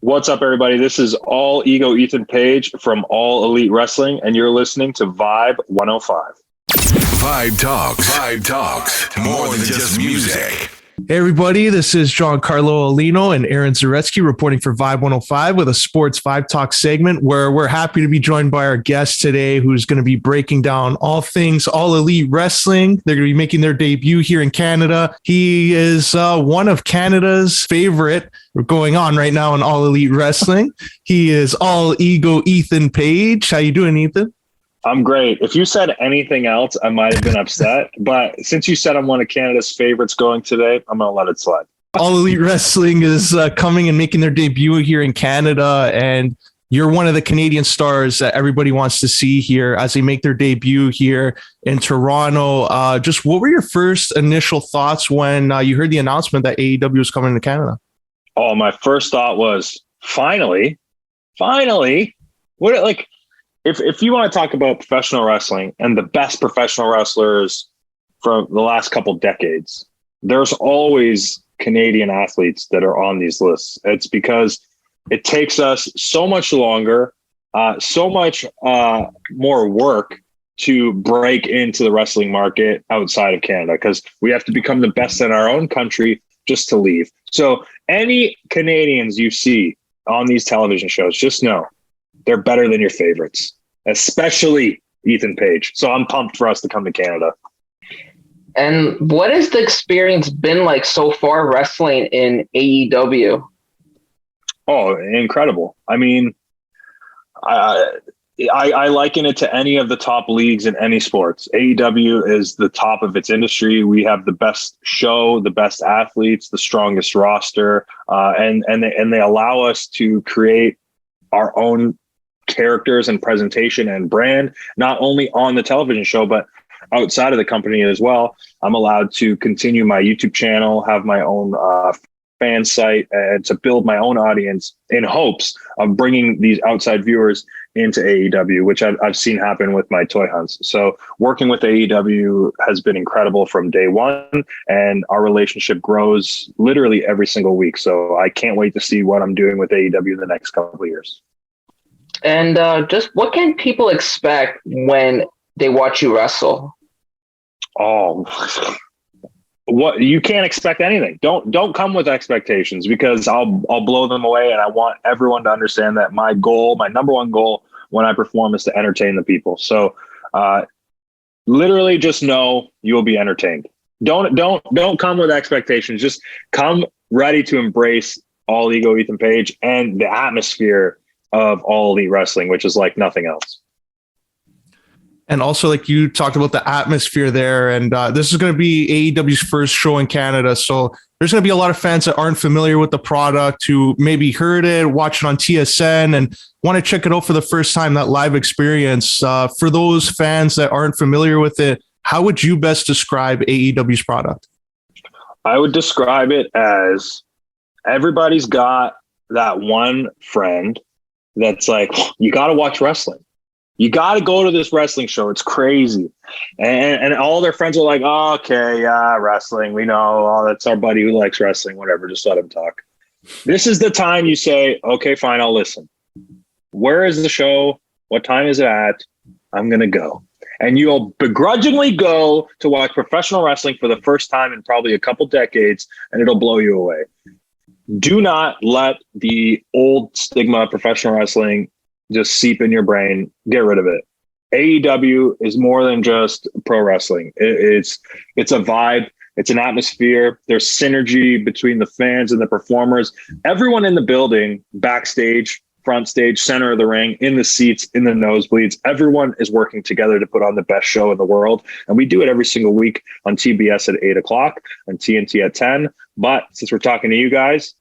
What's up, everybody? This is All Ego Ethan Page from All Elite Wrestling, and you're listening to Vibe 105. Vibe Talks. More than just music. Hey everybody, this is Giancarlo, Aulino, and Aaron Zaretsky reporting for Vibe 105 with a Sports VIBEtalks segment where we're happy to be joined by our guest today, who's going to be breaking down all things All Elite Wrestling. They're going to be making their debut here in Canada. He is one of Canada's favorite going on right now in All Elite Wrestling. He is All Ego Ethan Page. How you doing, Ethan? I'm great. If you said anything else, I might have been upset. But since you said I'm one of Canada's favorites going today, I'm going to let it slide. All Elite Wrestling is coming and making their debut here in Canada. And you're one of the Canadian stars that everybody wants to see here as they make their debut here in Toronto. Just what were your first initial thoughts when you heard the announcement that AEW was coming to Canada? Oh, my first thought was, finally. What, If you want to talk about professional wrestling and the best professional wrestlers from the last couple decades, there's always Canadian athletes that are on these lists. It's because it takes us so much longer, so much more work to break into the wrestling market outside of Canada, because we have to become the best in our own country just to leave. So any Canadians you see on these television shows, just know they're better than your favorites, especially Ethan Page. So I'm pumped for us to come to Canada. And what has the experience been like so far wrestling in AEW? Oh, incredible. I mean, I liken it to any of the top leagues in any sports. AEW is the top of its industry. We have the best show, the best athletes, the strongest roster, and they allow us to create our own characters and presentation and brand, not only on the television show, but outside of the company as well. I'm allowed to continue my YouTube channel, have my own fan site, and to build my own audience in hopes of bringing these outside viewers into AEW, which I've seen happen with my toy hunts. So working with AEW has been incredible from day one, and our relationship grows literally every single week. So I can't wait to see what I'm doing with AEW in the next couple of years. And just what can people expect when they watch you wrestle? Oh, what you can't expect anything. Don't come with expectations, because I'll blow them away. And I want everyone to understand that my number one goal when I perform is to entertain the people. So literally just know you will be entertained. Don't come with expectations. Just come ready to embrace All Ego Ethan Page and the atmosphere of All Elite Wrestling, which is like nothing else. And also, like you talked about the atmosphere there, and this is going to be AEW's first show in Canada. So there's going to be a lot of fans that aren't familiar with the product, who maybe heard it, watched it on TSN, and want to check it out for the first time, that live experience. For those fans that aren't familiar with it, how would you best describe AEW's product? I would describe it as everybody's got that one friend that's like, you got to watch wrestling. You got to go to this wrestling show. It's crazy. And all their friends are like, oh, okay, yeah, wrestling. We know. Oh, that's our buddy who likes wrestling. Whatever. Just let him talk. This is the time you say, okay, fine, I'll listen. Where is the show? What time is it at? I'm going to go. And you'll begrudgingly go to watch professional wrestling for the first time in probably a couple decades, and it'll blow you away. Do not let the old stigma of professional wrestling just seep in your brain. Get rid of it. AEW is more than just pro wrestling. It's a vibe. It's an atmosphere. There's synergy between the fans and the performers. Everyone in the building, backstage, front stage, center of the ring, in the seats, in the nosebleeds, everyone is working together to put on the best show in the world. And we do it every single week on TBS at 8 o'clock, on TNT at 10. But since we're talking to you guys,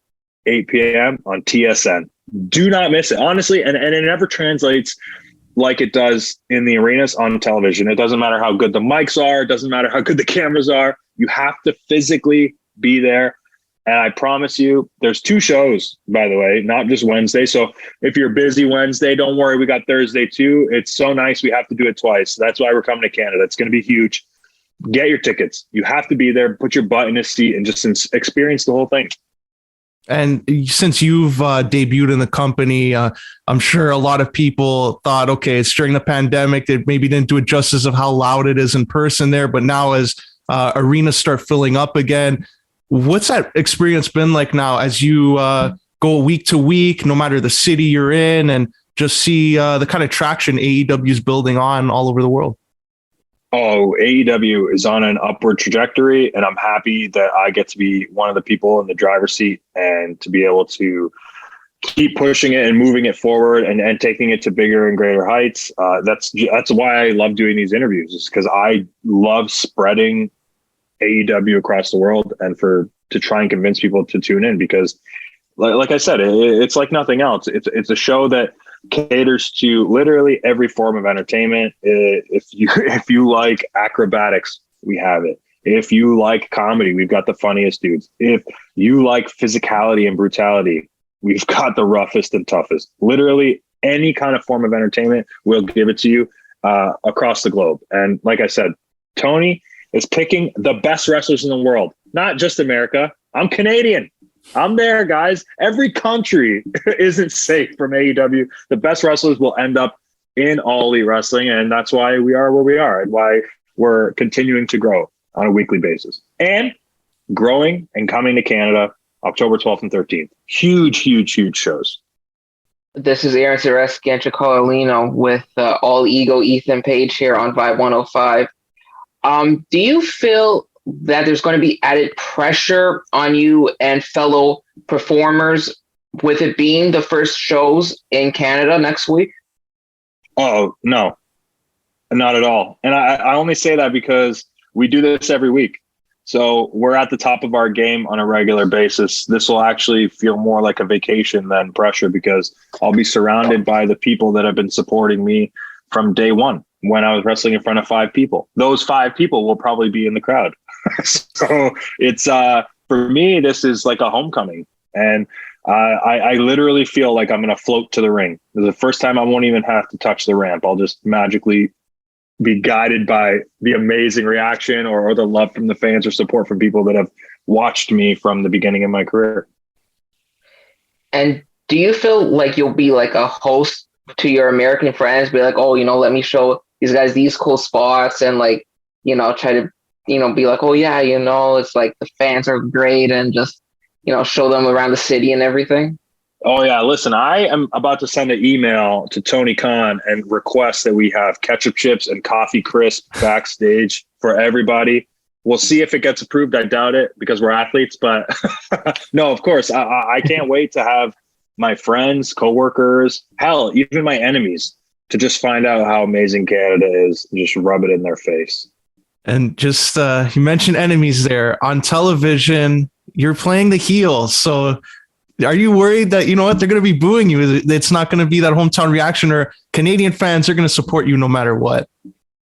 8 p.m. on TSN. Do not miss it, honestly. And it never translates like it does in the arenas on television. It doesn't matter how good the mics are. It doesn't matter how good the cameras are. You have to physically be there. And I promise you, there's 2 shows, by the way, not just Wednesday. So if you're busy Wednesday, don't worry. We got Thursday too. It's so nice. We have to do it twice. That's why we're coming to Canada. It's going to be huge. Get your tickets. You have to be there. Put your butt in a seat and just experience the whole thing. And since you've debuted in the company, I'm sure a lot of people thought, okay, it's during the pandemic, they maybe didn't do it justice of how loud it is in person there. But now as arenas start filling up again, what's that experience been like now as you go week to week, no matter the city you're in, and just see the kind of traction AEW is building on all over the world? Oh, AEW is on an upward trajectory, and I'm happy that I get to be one of the people in the driver's seat and to be able to keep pushing it and moving it forward and taking it to bigger and greater heights. That's why I love doing these interviews, is because I love spreading AEW across the world and to try and convince people to tune in, because like I said, it's like nothing else. It's a show that caters to literally every form of entertainment. If you like acrobatics, we have it. If you like comedy, we've got the funniest dudes. If you like physicality and brutality, we've got the roughest and toughest. Literally any kind of form of entertainment, we'll give it to you across the globe. And like I said, Tony is picking the best wrestlers in the world, not just America. I'm Canadian. I'm there, guys. Every country isn't safe from AEW. The best wrestlers will end up in All Elite Wrestling, and that's why we are where we are and why we're continuing to grow on a weekly basis. And growing and coming to Canada October 12th and 13th. Huge, huge, huge shows. This is Aaron Zaretsky and Giancarlo Aulino with All Ego Ethan Page here on Vibe 105. Do you feel that there's going to be added pressure on you and fellow performers with it being the first shows in Canada next week? Oh, no, not at all. And I only say that because we do this every week. So we're at the top of our game on a regular basis. This will actually feel more like a vacation than pressure, because I'll be surrounded by the people that have been supporting me from day one when I was wrestling in front of 5 people. Those 5 people will probably be in the crowd. So it's for me, this is like a homecoming, and I literally feel like I'm going to float to the ring. The first time I won't even have to touch the ramp. I'll just magically be guided by the amazing reaction or the love from the fans or support from people that have watched me from the beginning of my career. And do you feel like you'll be like a host to your American friends, be like, oh, let me show these guys these cool spots, and like, try to be like, oh yeah, it's like the fans are great, and just, show them around the city and everything? Oh yeah. Listen, I am about to send an email to Tony Khan and request that we have ketchup chips and coffee crisp backstage for everybody. We'll see if it gets approved. I doubt it, because we're athletes, but no, of course, I can't wait to have my friends, coworkers, hell, even my enemies, to just find out how amazing Canada is and just rub it in their face. And just you mentioned enemies there on television. You're playing the heel, so are you worried that they're going to be booing you? It's not going to be that hometown reaction, or Canadian fans are going to support you no matter what?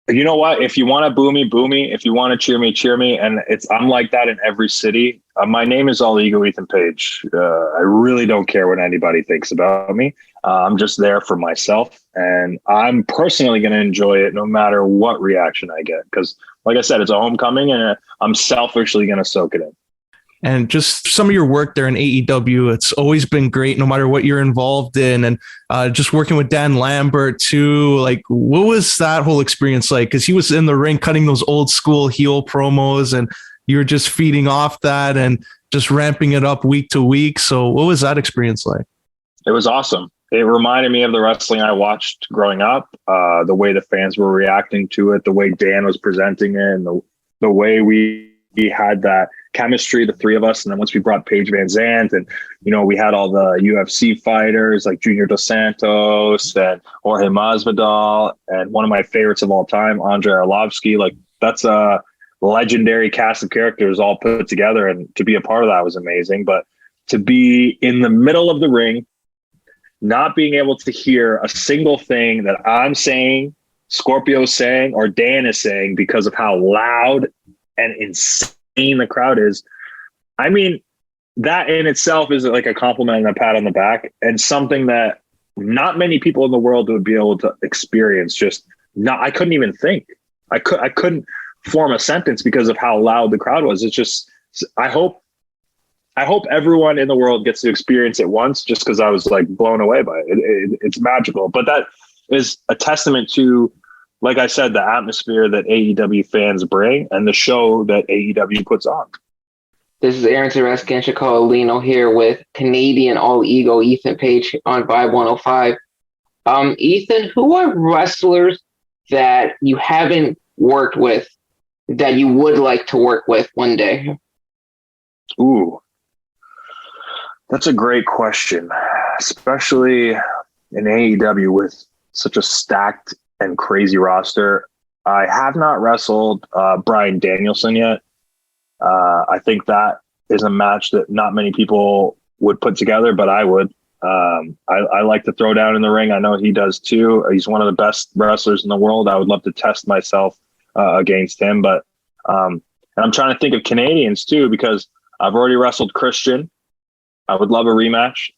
You know what? If you want to boo me, boo me. If you want to cheer me, cheer me. And I'm like that in every city. My name is All Ego Ethan Page. I really don't care what anybody thinks about me. I'm just there for myself, and I'm personally going to enjoy it no matter what reaction I get. Because, like I said, it's a homecoming, and I'm selfishly going to soak it in. And just some of your work there in AEW, it's always been great, no matter what you're involved in. And just working with Dan Lambert too, like, what was that whole experience like? Because he was in the ring cutting those old school heel promos, and you were just feeding off that and just ramping it up week to week. So what was that experience like? It was awesome. It reminded me of the wrestling I watched growing up, the way the fans were reacting to it, the way Dan was presenting it, and the way we had that chemistry, the 3 of us. And then once we brought Paige Van Zandt, and we had all the UFC fighters like Junior Dos Santos and Jorge Masvidal, and one of my favorites of all time, Andrei Arlovsky. Like, that's a legendary cast of characters all put together, and to be a part of that was amazing. But to be in the middle of the ring, not being able to hear a single thing that I'm saying, Scorpio's saying, or Dan is saying, because of how loud and insane the crowd is. I mean, that in itself is like a compliment and a pat on the back, and something that not many people in the world would be able to experience. I couldn't even think. I couldn't form a sentence because of how loud the crowd was. It's just, I hope I hope everyone in the world gets to experience it once, just because I was like blown away by it. It's magical. But that is a testament to, like I said, the atmosphere that AEW fans bring and the show that AEW puts on. This is Aaron Zaretsky and Giancarlo Aulino here with Canadian All Ego Ethan Page on Vibe 105. Ethan, who are wrestlers that you haven't worked with that you would like to work with one day? Ooh, that's a great question, especially in AEW with such a stacked and crazy roster. I have not wrestled Bryan Danielson yet. I think that is a match that not many people would put together, but I would. I like to throw down in the ring. I know he does too. He's one of the best wrestlers in the world. I would love to test myself against him. But and I'm trying to think of Canadians too, because I've already wrestled Christian. I would love a rematch.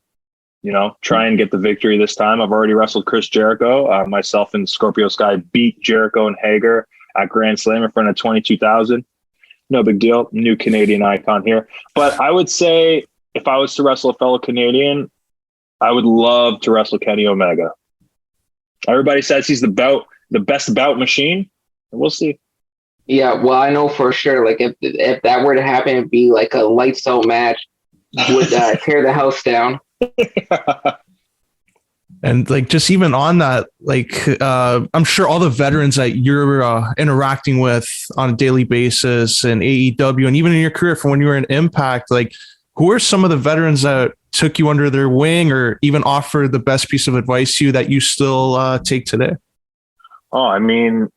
Try and get the victory this time. I've already wrestled Chris Jericho. Myself and Scorpio Sky beat Jericho and Hager at Grand Slam in front of 22,000. No big deal. New Canadian icon here. But I would say if I was to wrestle a fellow Canadian, I would love to wrestle Kenny Omega. Everybody says he's the best bout machine. We'll see. Yeah, well, I know for sure. Like if that were to happen, it'd be like a lights out match. Would tear the house down. And like, just even on that, like, I'm sure all the veterans that you're interacting with on a daily basis in AEW and even in your career from when you were in Impact, like, who are some of the veterans that took you under their wing or even offered the best piece of advice to you that you still take today? Oh, I mean,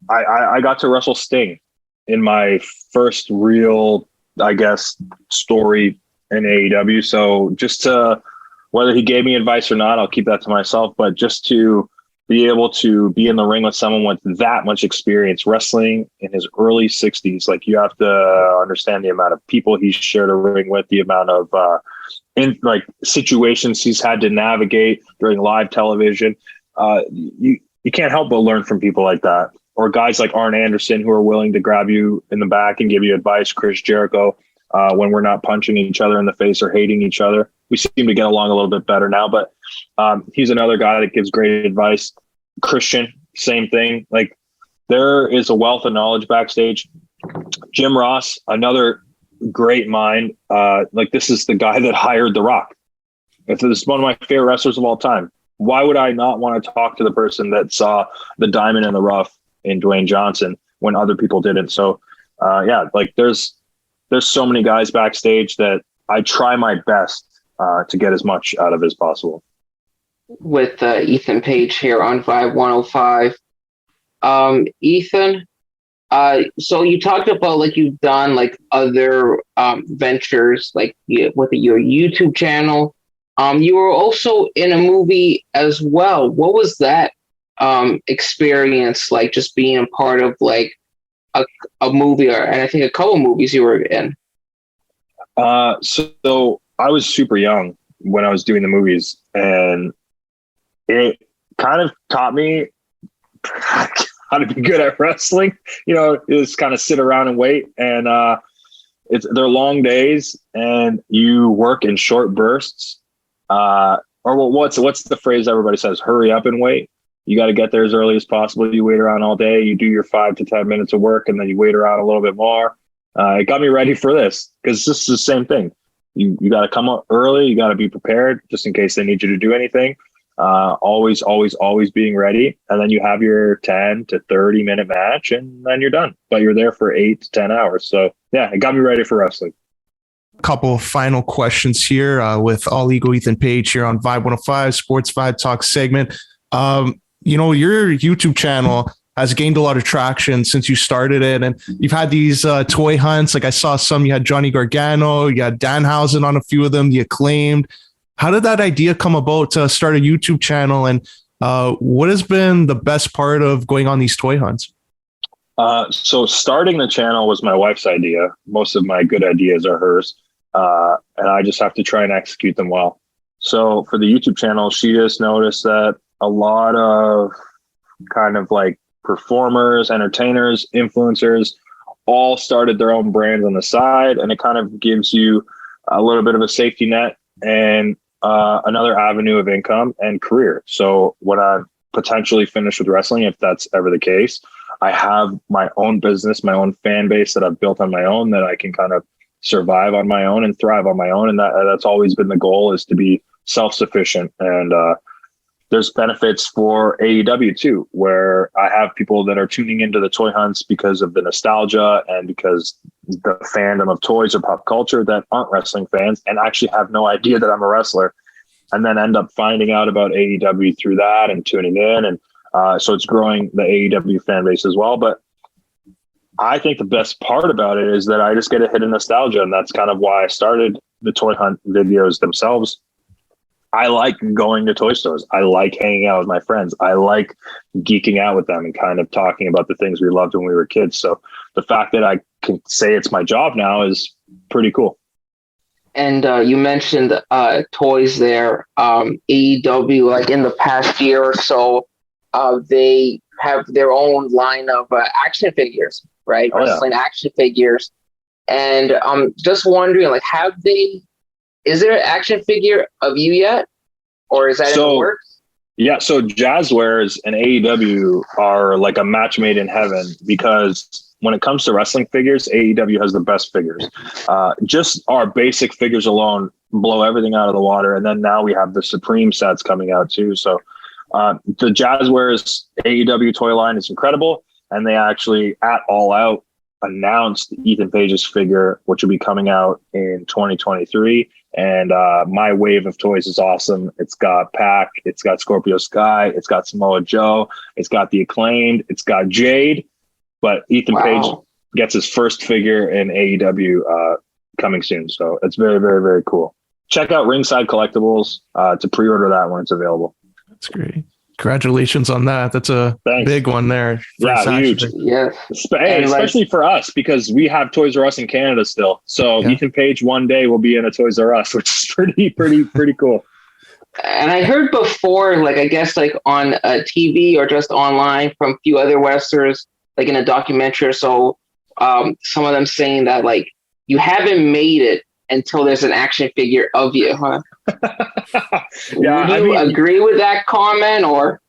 I got to wrestle Sting in my first real, I guess, story in AEW. So just to, whether he gave me advice or not, I'll keep that to myself. But just to be able to be in the ring with someone with that much experience wrestling in his early 60s, like, you have to understand the amount of people he's shared a ring with, the amount of situations he's had to navigate during live television. You can't help but learn from people like that, or guys like Arn Anderson who are willing to grab you in the back and give you advice. Chris Jericho, when we're not punching each other in the face or hating each other. We seem to get along a little bit better now, but he's another guy that gives great advice. Christian, same thing. Like, there is a wealth of knowledge backstage. Jim Ross, another great mind. This is the guy that hired The Rock. This is one of my favorite wrestlers of all time. Why would I not want to talk to the person that saw the diamond in the rough in Dwayne Johnson when other people didn't? So, there's so many guys backstage that I try my best to get as much out of as possible. With Ethan Page here on Vibe 105. Ethan, so you talked about, like, you've done like other ventures, like with your YouTube channel. You were also in a movie as well. What was that experience like, just being a part of like a movie, and I think a couple movies you were in? So I was super young when I was doing the movies, and it kind of taught me how to be good at wrestling. Is kind of sit around and wait, and they're long days, and you work in short bursts. What's the phrase everybody says? Hurry up and wait. You got to get there as early as possible. You wait around all day. You do your 5 to 10 minutes of work, and then you wait around a little bit more. It got me ready for this, because this is the same thing. You got to come up early. You got to be prepared just in case they need you to do anything. Always being ready. And then you have your 10 to 30 minute match, and then you're done. But you're there for 8 to 10 hours. So yeah, it got me ready for wrestling. Couple final questions here with All Ego Ethan Page here on Vibe 105 Sports VIBEtalks segment. Your YouTube channel has gained a lot of traction since you started it, and you've had these toy hunts. Like, I saw some, you had Johnny Gargano, you had Danhausen on a few of them, the Acclaimed. How did that idea come about to start a YouTube channel, and what has been the best part of going on these toy hunts? So starting the channel was my wife's idea. Most of my good ideas are hers, and I just have to try and execute them well. So for the YouTube channel, she just noticed that a lot of kind of like performers, entertainers, influencers all started their own brands on the side, and it kind of gives you a little bit of a safety net and another avenue of income and career. So when I'm potentially finished with wrestling, if that's ever the case, I have my own business, my own fan base that I've built on my own, that I can kind of survive on my own and thrive on my own. And that's always been the goal, is to be self-sufficient. And there's benefits for AEW too, where I have people that are tuning into the toy hunts because of the nostalgia and because the fandom of toys or pop culture that aren't wrestling fans and actually have no idea that I'm a wrestler, and then end up finding out about AEW through that and tuning in. And so it's growing the AEW fan base as well. But I think the best part about it is that I just get a hit of nostalgia. And that's kind of why I started the toy hunt videos themselves. I like going to toy stores. I like hanging out with my friends. I like geeking out with them and kind of talking about the things we loved when we were kids. So the fact that I can say it's my job now is pretty cool. And you mentioned toys there. AEW, like in the past year or so, they have their own line of action figures, right? Oh, Wrestling action figures. And I'm just wondering, like, is there an action figure of you yet? Or is that in the works? Yeah, so Jazzwares and AEW are like a match made in heaven, because when it comes to wrestling figures, AEW has the best figures. Just our basic figures alone blow everything out of the water. And then now we have the Supreme sets coming out too. So the Jazzwares AEW toy line is incredible. And they actually, at All Out, announced Ethan Page's figure, which will be coming out in 2023. And my wave of toys is awesome. It's got Pac, it's got Scorpio Sky, it's got Samoa Joe, it's got the Acclaimed, it's got Jade. But Ethan Page gets his first figure in AEW coming soon. So it's very, very, very cool. Check out Ringside Collectibles to pre-order that when it's available. That's great. Congratulations on that. That's a big one there. Yeah, huge. Yes. Especially for us, because we have Toys R Us in Canada still. So Ethan Page one day will be in a Toys R Us, which is pretty cool. And I heard before, like, I guess like on TV or just online from a few other wrestlers, like in a documentary or so, some of them saying that, like, you haven't made it until there's an action figure of you, huh? Yeah, Would you agree with that comment? Or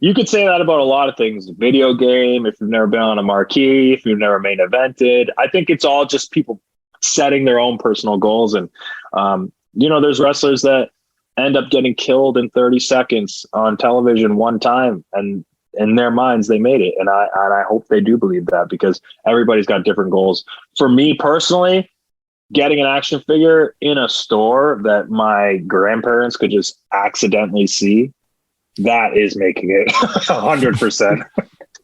you could say that about a lot of things. Video game, if you've never been on a marquee, if you've never main evented. I think it's all just people setting their own personal goals. And, there's wrestlers that end up getting killed in 30 seconds on television one time, and in their minds, they made it. And I hope they do believe that, because everybody's got different goals. For me personally, getting an action figure in a store that my grandparents could just accidentally see, that is making it 100%.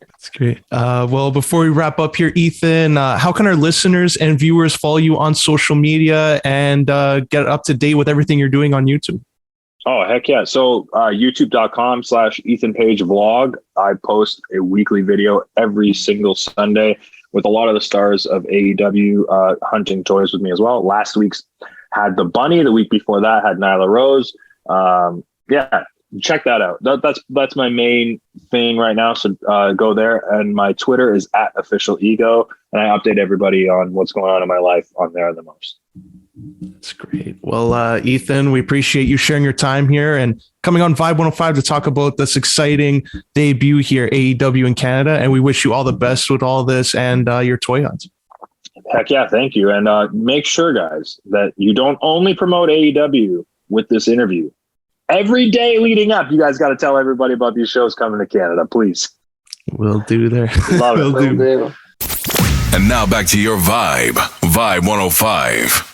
That's great. Well, before we wrap up here, Ethan, how can our listeners and viewers follow you on social media and get up to date with everything you're doing on YouTube? Oh, heck yeah. So youtube.com/Ethan Page vlog. I post a weekly video every single Sunday with a lot of the stars of AEW hunting toys with me as well. Last week's had the Bunny. The week before that had Nyla Rose. Check that out. That's my main thing right now. So go there. And my Twitter is @officialego. And I update everybody on what's going on in my life on there the most. That's great. Well, Ethan, we appreciate you sharing your time here and coming on Vibe 105 to talk about this exciting debut here, AEW in Canada. And we wish you all the best with all this and your toy hunts. Heck yeah, thank you. And make sure, guys, that you don't only promote AEW with this interview. Every day leading up, you guys got to tell everybody about these shows coming to Canada, please. We'll do there. Love it. will do. And now back to your Vibe 105.